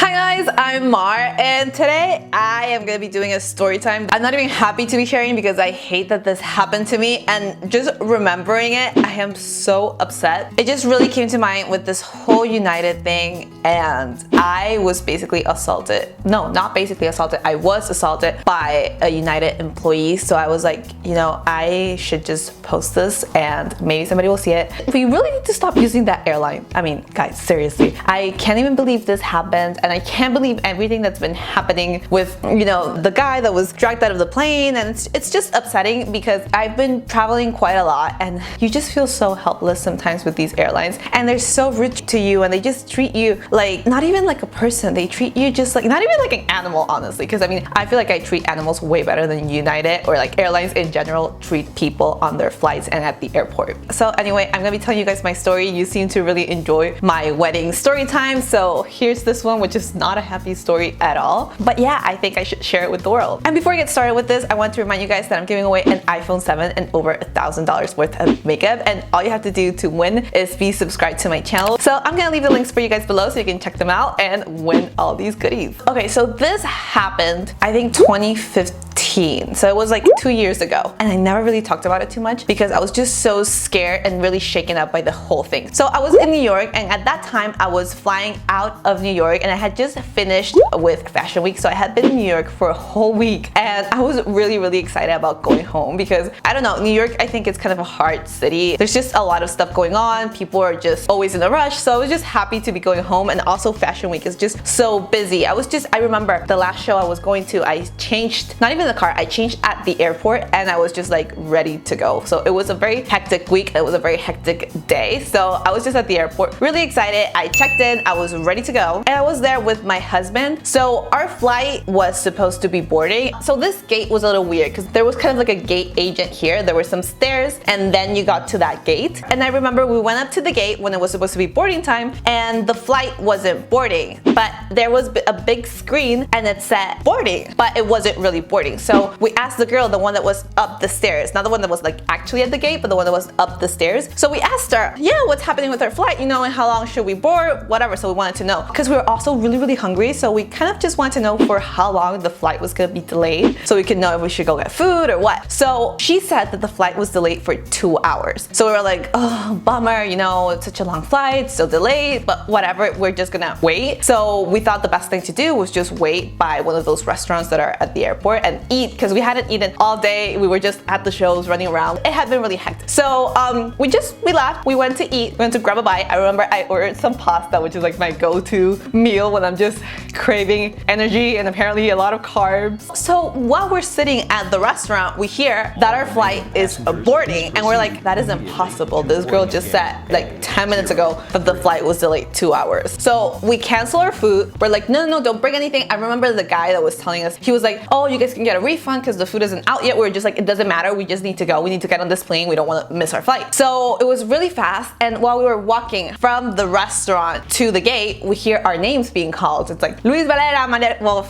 Hi guys, I'm Mar, and today I am going to be doing a story time. I'm not even happy to be sharing because I hate that this happened to me, and just remembering it, I am so upset. It just really came to mind with this whole United thing, and I was basically assaulted. No, not basically assaulted. I was assaulted by a United employee, so I was like, you know, I should just post this and maybe somebody will see it. We really need to stop using that airline. I mean, guys, seriously. I can't even believe this happened. And I can't believe everything that's been happening with, you know, the guy that was dragged out of the plane. And it's just upsetting because I've been traveling quite a lot and you just feel so helpless sometimes with these airlines. And they're so rude to you and they just treat you like, not even like a person. They treat you just like, not even like an animal, honestly. Because I mean, I feel like I treat animals way better than United or like airlines in general treat people on their flights and at the airport. So anyway, I'm gonna be telling you guys my story. You seem to really enjoy my wedding story time. So here's this one, which is not a happy story at all. But yeah, I think I should share it with the world. And before I get started with this, I want to remind you guys that I'm giving away an iPhone 7 and over $1,000 worth of makeup. And all you have to do to win is be subscribed to my channel. So I'm gonna leave the links for you guys below so you can check them out and win all these goodies. Okay, so this happened, I think 2015. So it was like 2 years ago. And I never really talked about it too much because I was just so scared and really shaken up by the whole thing. So I was in New York, and at that time I was flying out of New York, and I had just finished with Fashion Week. So I had been in New York for a whole week, and I was really excited about going home because I don't know, New York, I think it's kind of a hard city. There's just a lot of stuff going on. People are just always in a rush. So I was just happy to be going home, and also Fashion Week is just so busy. I remember the last show I was going to, I changed, not even the car, I changed at the airport, and I was just like ready to go. So it was a very hectic week. It was a very hectic day. So I was just at the airport, really excited. I checked in, I was ready to go, and I was there with my husband. So our flight was supposed to be boarding. So this gate was a little weird because there was kind of like a gate agent here. There were some stairs, and then you got to that gate. And I remember we went up to the gate when it was supposed to be boarding time, and the flight wasn't boarding, but there was a big screen and it said boarding, but it wasn't really boarding. So we asked the girl, the one that was up the stairs, not the one that was like actually at the gate, but the one that was up the stairs. So we asked her, yeah, what's happening with our flight, you know, and how long should we board, whatever. So we wanted to know because we were also really hungry. So we kind of just wanted to know for how long the flight was going to be delayed so we could know if we should go get food or what. So she said that the flight was delayed for 2 hours. So we were like, oh, bummer, you know, it's such a long flight, still delayed, but whatever, we're just gonna wait. So we thought the best thing to do was just wait by one of those restaurants that are at the airport and eat, because we hadn't eaten all day. We were just at the shows running around. It had been really hectic. So we left, we went to eat, we went to grab a bite. I remember I ordered some pasta, which is like my go-to meal when I'm just craving energy and apparently a lot of carbs. So while we're sitting at the restaurant, we hear that our flight is boarding, and we're like, that is impossible. This girl just said like 10 minutes ago that the flight was delayed 2 hours. So we cancel our food. We're like, no, don't bring anything. I remember the guy that was telling us, he was like, oh, you guys can get a refund because the food isn't out yet. We were just like, it doesn't matter. We just need to go. We need to get on this plane. We don't want to miss our flight. So it was really fast. And while we were walking from the restaurant to the gate, we hear our names being called. It's like, Luis Valera, well,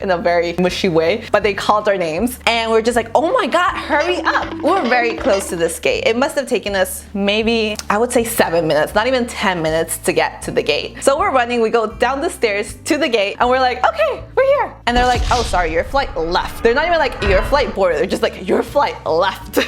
in a very mushy way, but they called our names. And we're just like, oh my God, hurry up. We were very close to this gate. It must have taken us maybe, I would say 7 minutes, not even 10 minutes to get to the gate. So we're running, we go down the stairs to the gate, and we're like, okay, we're here. And they're like, oh, sorry, your flight left. They're not even like, your flight boarded. They're just like, your flight left.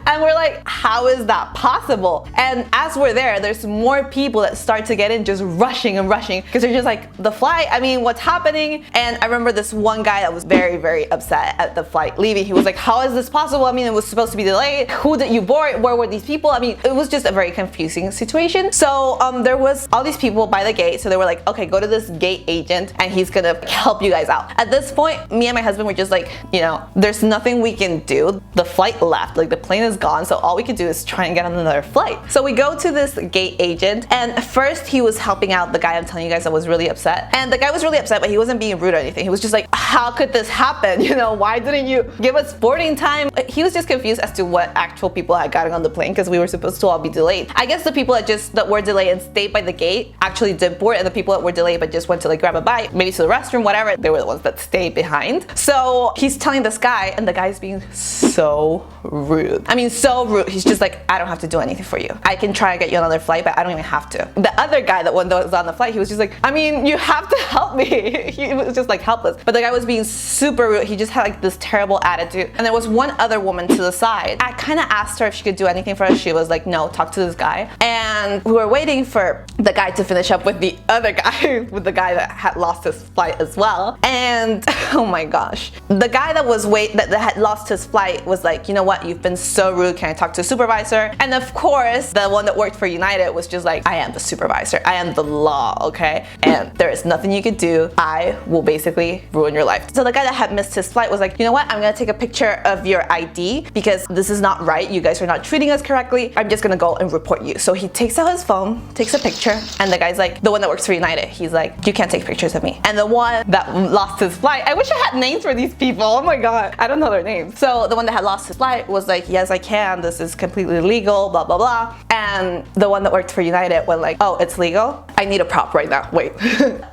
And we're like, how is that possible? And as we're there, there's more people that start to get in, just rushing because they're just like, the flight, I mean, what's happening? And I remember this one guy that was very upset at the flight leaving. He was like, how is this possible? I mean, it was supposed to be delayed. Who did you board? Where were these people? I mean, it was just a very confusing situation. So there was all these people by the gate. So they were like, okay, go to this gate agent and he's gonna help you guys out. At this point, me and my husband were just like, you know, there's nothing we can do. The flight left, like the plane is gone. So all we could do is try and get on another flight. So we go to this gate agent, and first he was helping out the guy I'm telling you guys that was really upset. And the guy was really upset, but he wasn't being rude or anything. He was just like, how could this happen? You know, why didn't you give us boarding time? He was just confused as to what actual people had gotten on the plane because we were supposed to all be delayed. I guess the people that were delayed and stayed by the gate actually did board, and the people that were delayed but just went to like grab a bite, maybe to the restroom, whatever, they were the ones that stayed behind. So he's telling this guy, and the guy's being so rude. I mean, so rude. He's just like, I don't have to do anything for you. I can try and get you another flight, but I don't even have to. The other guy that was on the flight, he was just like, I mean, you have to help me. He was just like helpless. But the guy was being super rude. He just had like this terrible attitude. And there was one other woman to the side. I kind of asked her if she could do anything for us. She was like, no, talk to this guy. And we were waiting for the guy to finish up with the other guy, with the guy that had lost his flight as well. And oh my gosh, the guy that had lost his flight was like, you know what, you've been so rude, can I talk to a supervisor? And of course, the one that worked for United was just like, I am the supervisor, I am the law, okay? And there is nothing you could do. I will basically ruin your life. So the guy that had missed his flight was like, you know what, I'm gonna take a picture of your ID because this is not right. You guys are not treating us correctly. I'm just gonna go and report you. So he takes out his phone, takes a picture, and the guy's like, the one that works for United, he's like, you can't take pictures of me. And the one that lost his flight, I wish I had names for these people. Oh my god, I don't know their names. So the one that had lost his flight was like, yes, I can. This is completely legal, blah, blah, blah. And the one that worked for United went like, oh, it's legal? I need a prop right now, wait.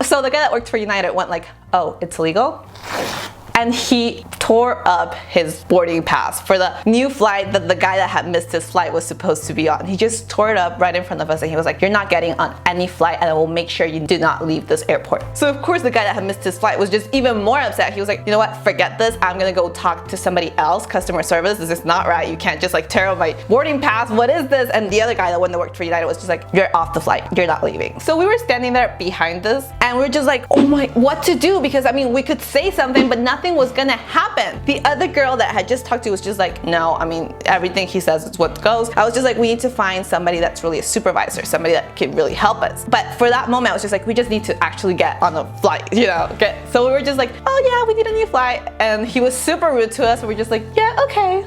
So the guy that worked for United went like, oh, it's legal? And he tore up his boarding pass for the new flight that the guy that had missed his flight was supposed to be on. He just tore it up right in front of us and he was like, you're not getting on any flight and I will make sure you do not leave this airport. So of course the guy that had missed his flight was just even more upset. He was like, you know what, forget this. I'm gonna go talk to somebody else, customer service. This is not right. You can't just like tear up my boarding pass. What is this? And the other guy, the one that worked for United, was just like, you're off the flight. You're not leaving. So we were standing there behind this and we were just like, oh my, what to do? Because I mean, we could say something, but nothing was gonna happen. The other girl that I had just talked to was just like, no, I mean, everything he says is what goes. I was just like, we need to find somebody that's really a supervisor, somebody that can really help us. But for that moment, I was just like, we just need to actually get on a flight, you know? So we were just like, oh yeah, we need a new flight. And he was super rude to us. And we're just like, yeah, okay.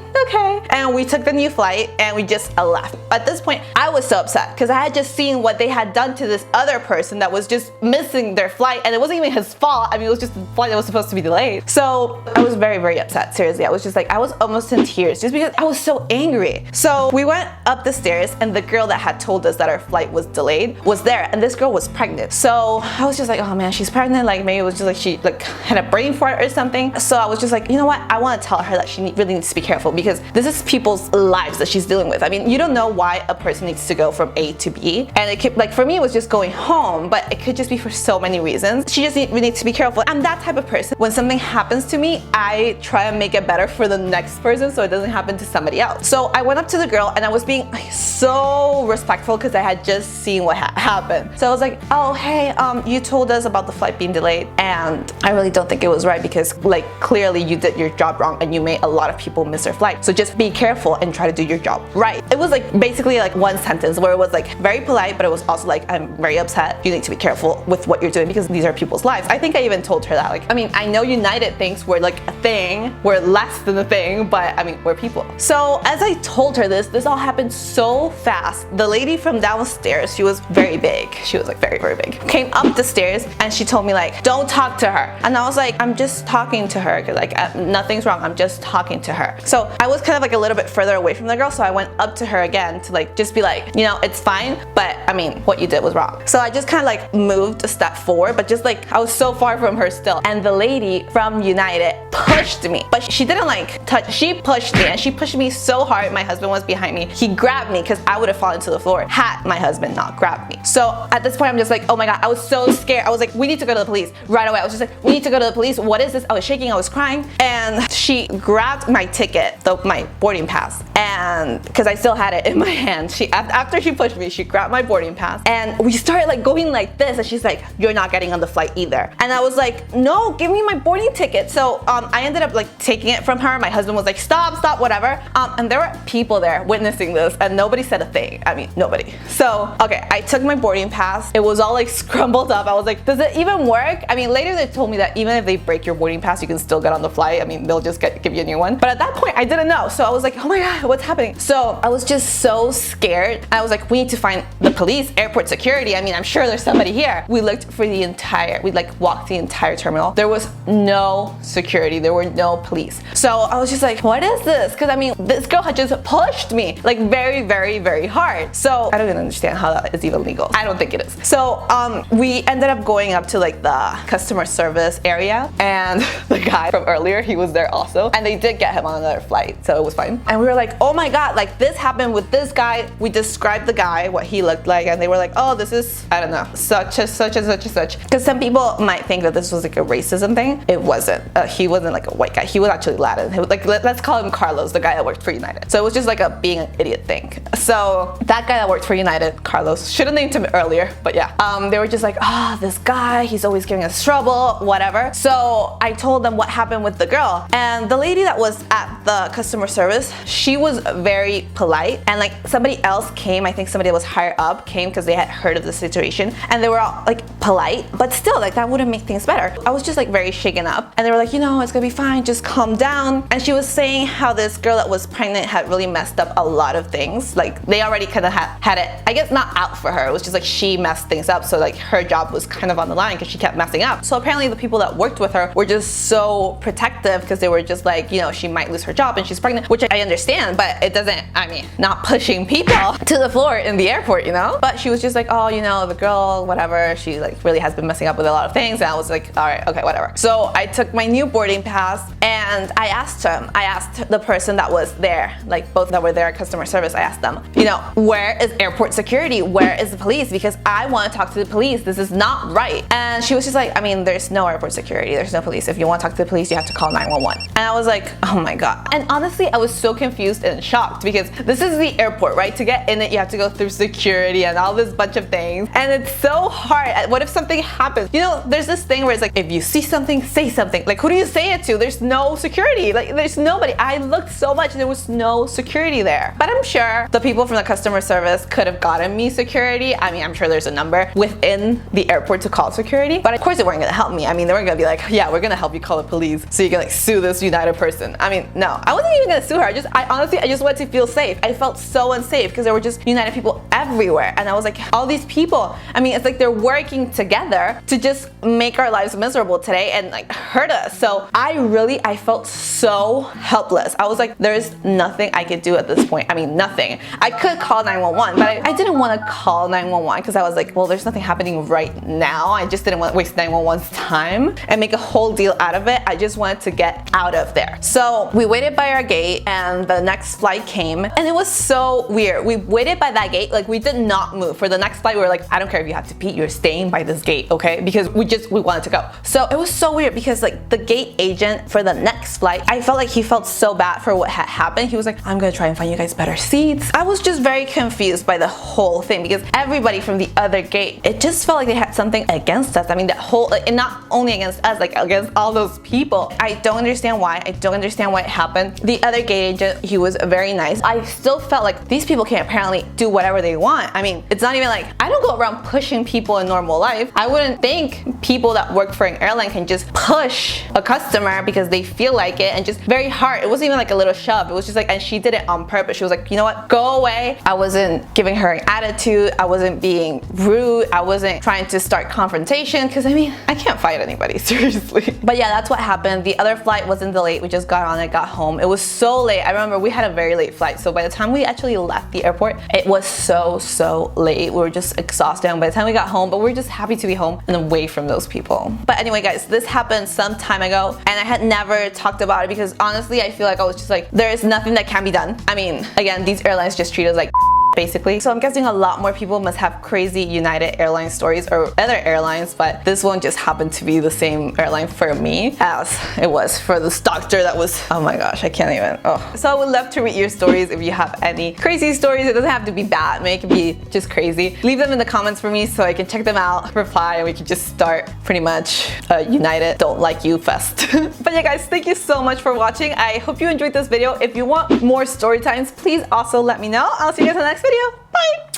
And we took the new flight and we just left. At this point, I was so upset because I had just seen what they had done to this other person that was just missing their flight. And it wasn't even his fault. I mean, it was just the flight that was supposed to be delayed. So I was very, very upset. Seriously, I was just like, I was almost in tears just because I was so angry. So we went up the stairs and the girl that had told us that our flight was delayed was there, and this girl was pregnant. So I was just like, oh man, she's pregnant. Like maybe it was just like she like had a brain fart or something. So I was just like, you know what? I want to tell her that she really needs to be careful because this is people's lives that she's dealing with. I mean, you don't know why a person needs to go from A to B, and it could, like for me, it was just going home, but it could just be for so many reasons. She just really needs to be careful. I'm that type of person. When something happens to me, I try and make it better for the next person so it doesn't happen to somebody else. So I went up to the girl and I was being so respectful because I had just seen what happened. So I was like, oh hey, you told us about the flight being delayed and I really don't think it was right because like clearly you did your job wrong and you made a lot of people miss their flight. So just be careful and try to do your job right. It was like basically like one sentence where it was like very polite, but it was also like, I'm very upset. You need to be careful with what you're doing because these are people's lives. I think I even told her that, like, I mean, I know United thinks we're like a thing, we're less than a thing, but I mean, we're people. So as I told her this all happened so fast. The lady from downstairs, she was very big. She was like very, very big. Came up the stairs and she told me like, don't talk to her. And I was like, I'm just talking to her. Like nothing's wrong. I'm just talking to her. So I was kind of like a little bit further away from the girl. So I went up to her again to like, just be like, you know, it's fine. But I mean, what you did was wrong. So I just kind of like moved a step forward, but just like, I was so far from her still. And the lady from United pushed me, but she didn't like touch, she pushed me and she pushed me so hard. My husband was behind me. He grabbed me because I would have fallen to the floor had my husband not grabbed me. So at this point, I'm just like, oh my God, I was so scared. I was like, we need to go to the police right away. I was just like, we need to go to the police. What is this? I was shaking, I was crying. And she grabbed my ticket, my boarding pass. And because I still had it in my hand, after she pushed me, she grabbed my boarding pass and we started like going like this. And she's like, you're not getting on the flight either. And I was like, no, give me my boarding ticket. So I ended up like taking it from her. My husband was like, stop, whatever. And there were people there witnessing this and nobody said a thing. I mean, nobody. So, okay, I took my boarding pass. It was all like scrumbled up. I was like, does it even work? I mean, later they told me that even if they break your boarding pass, you can still get on the flight. I mean, they'll just give you a new one. But at that point, I didn't know. So I was like, oh my God, what's happening? So I was just so scared. I was like, we need to find the police, airport security. I mean, I'm sure there's somebody here. We looked for we like walked the entire terminal. There was no security. There were no police. So I was just like, what is this? Because I mean, this girl had just pushed me like very, very, very hard. So I don't even understand how that is even legal. I don't think it is. So we ended up going up to like the customer service area, and the guy from earlier, he was there also, and they did get him on another flight, so it was fine. And we were like, oh my God, like this happened with this guy. We described the guy, what he looked like, and they were like, oh, this is, I don't know, such and such and such and such. Because some people might think that this was like a racism thing. It wasn't. He wasn't like a white guy. He was actually Latin. He was like, let's call him Carlos, the guy that worked for United. So it was just like a being an idiot thing. So that guy that worked for United, Carlos, should have named him earlier, but yeah. They were just like, oh, this guy, he's always giving us trouble, whatever. So I told them what happened with the girl, and the lady that was at the customer service, she was very polite, and like somebody else came, I think somebody that was higher up came because they had heard of the situation, and they were all like polite, but still like that wouldn't make things better. I was just like very shaken up, and they were like, you know, it's gonna be fine, just calm down. And she was saying how this girl that was pregnant had really messed up a lot of things. Like they already kind of had it, I guess, not out for her. It was just like she messed things up, so like her job was kind of on the line because she kept messing up. So apparently the people that worked with her were just so protective because they were just like, you know, she might lose her job and she's pregnant, which I understand, but it doesn't, I mean, not pushing people to the floor in the airport, you know? But she was just like, oh, you know, the girl, whatever, she like really has been messing up with a lot of things. And I was like, all right, okay, whatever. So I took my new boarding pass and I asked the person that was there, like both that were there at customer service, I asked them, you know, where is airport security? Where is the police? Because I want to talk to the police. This is not right. And she was just like, I mean, there's no airport security. There's no police. If you want to talk to the police, you have to call 911. And I was like, oh my God. And honestly, I was so confused and shocked because this is the airport, right? To get in it, you have to go through security and all this bunch of things. And it's so hard. What if something happens? You know, there's this thing where it's like, if you see something, say something. Like, who do you say it to? There's no security. Like, there's nobody. I looked so much, there was no security there. But I'm sure the people from the customer service could have gotten me security. I mean, I'm sure there's a number within the airport to call security, but of course they weren't gonna help me. I mean, they weren't gonna be like, yeah, we're gonna help you call the police so you can like sue this United person. I mean, no, I wasn't even gonna sue her. I honestly just wanted to feel safe. I felt so unsafe because there were just United people everywhere. And I was like, all these people, I mean, it's like they're working together to just make our lives miserable today and like hurt us. So I felt so helpless. I was like, there's nothing I could do at this point. I mean, nothing. I could call 911, but I didn't want to call 911 because I was like, well, there's nothing happening right now. I just didn't want to waste 911's time and make a whole deal out of it. I just wanted to get out of there. So we waited by our gate and the next flight came and it was so weird. We waited by that gate, like we did not move. For the next flight, we were like, I don't care if you have to pee, you're staying by this gate, okay? Because we wanted to go. So it was so weird because like the gate agent for the next flight, I felt like he felt so bad for what had happened. He was like, I'm gonna try and find you guys better seats. I was just very confused by the whole thing because everybody from the other gate, it just felt like they had something against us. I mean, that whole, like, and not only against us, like against all those people. I don't understand why. I don't understand why it happened. The other gate agent, he was very nice. I still felt like these people can apparently do whatever they want. I mean, it's not even like, I don't go around pushing people in normal life. I wouldn't think people that work for an airline can just push a customer because they feel like it and just very hard. It wasn't even like a little shove. It was just like, and she did it on purpose. She was like, you know what, go away. I wasn't giving her an attitude. I wasn't being rude. I wasn't trying to start confrontation because I mean, I can't fight anybody, seriously. But yeah, that's what happened. The other flight wasn't delayed. We just got on it, got home. It was so late. I remember we had a very late flight. So by the time we actually left the airport, it was so late. We were just exhausted. And by the time we got home, but we were just happy to be home and away from those people. But anyway, guys, this happened some time ago and I had never talked about it because honestly, I feel like I was just like, there is nothing that can be done. I mean, again, these airlines just treat us like basically. So I'm guessing a lot more people must have crazy United Airlines stories or other airlines, but this one just happened to be the same airline for me as it was for this doctor that was, oh my gosh, I can't even, oh. So I would love to read your stories if you have any crazy stories. It doesn't have to be bad, it can be just crazy. Leave them in the comments for me so I can check them out, reply, and we can just start pretty much a United don't like you fest. But yeah guys, thank you so much for watching. I hope you enjoyed this video. If you want more story times, please also let me know. I'll see you guys in the next video. Bye!